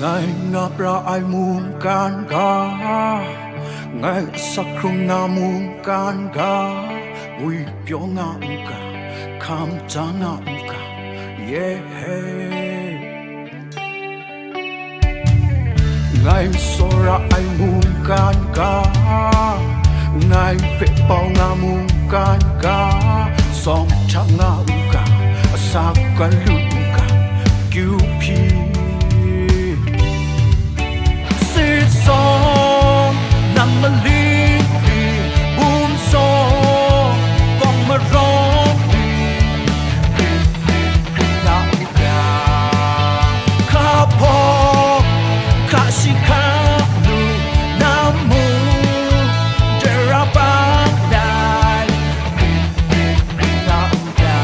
Ngày ngập ra ai muốn can cả ngày sắc không na muốn can cả vui biểu ngã cả khám cha ngã cả yeah ngày so ra ai muốn can cả ngày pe bao ngã muốn can cả song cha ngã cả sa cả lu cả cứu pi song nằm mà li buông so còn mà rong ngã cả khá po khá si khá nu nam mu để ra bang đài ngã cả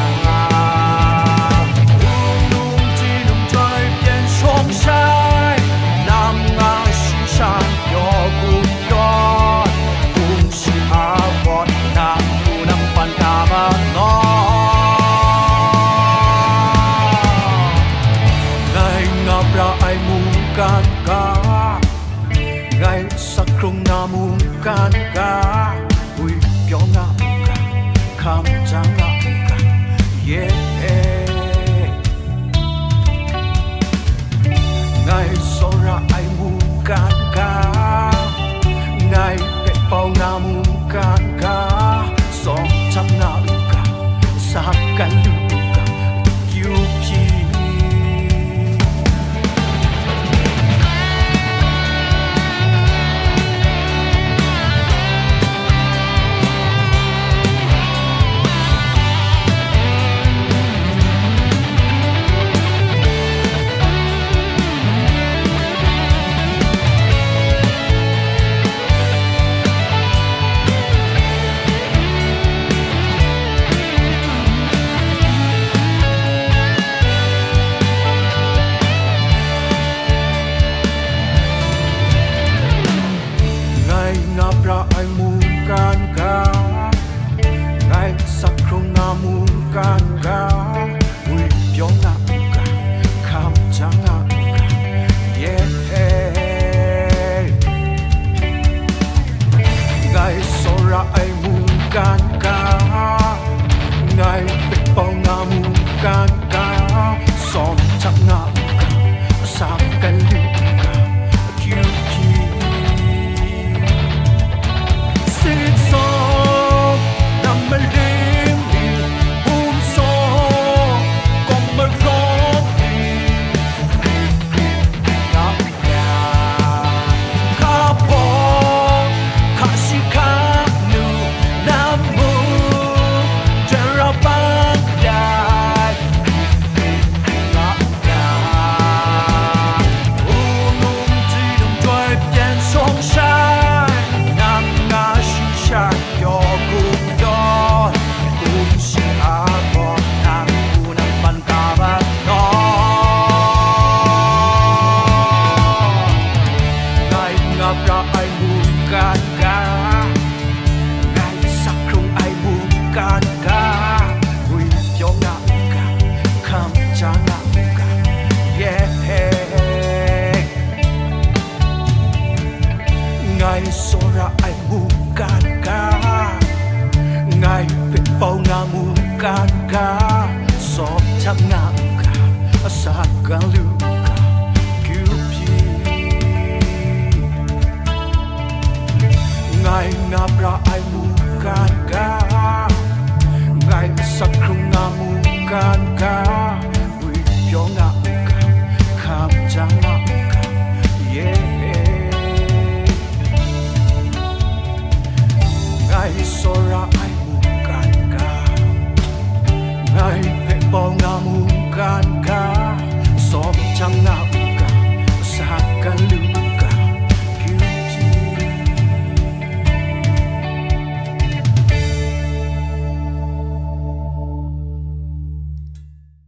nung chỉ nung trời biến sóng sai nam ngã sang cho cùng đó cùng si a vọt nam u nam pan ca ba nó ngày ngập ra ai muốn can cả ngày sắc không na muốn can cả vui biểu ngã cả khám cha ngã cả yeah ngày so ra ai muốn can cả ngày pe bao ngã muốn can cả song chắp ngã cả sa can lu cả cứu pi ngập ra ai muốn can cả ngày sắc không na muốn can cả vui biểu ngã cả khám cha ngã cả yeah ngày so ra ai muốn can cả ngày pe bao ngã muốn can cả song chắc ngã cả sa can lu cả cứu pi nằm mà đêm buông so còn mà rong ngã cả khá po khá si khá nu nam mu để ra bang đài ngã cả nung chỉ nung trời biến sóng sai nam ngã sang cho cùng đó cùng si a vọt nam u nam pan ca ba nó ngày ngập ra ai muốn can cả ngày sắc không ai muốn can cả vui cho ngã cả khám cha ngã cả yeah ngày so ra ai muốn can cả ngày pe bao ngã muốn can cả sọp chắc ngã cả sa cả lu cả cứu pi ngày ngập ra ai muốn can cả ngày sắc không ngã muốn can cả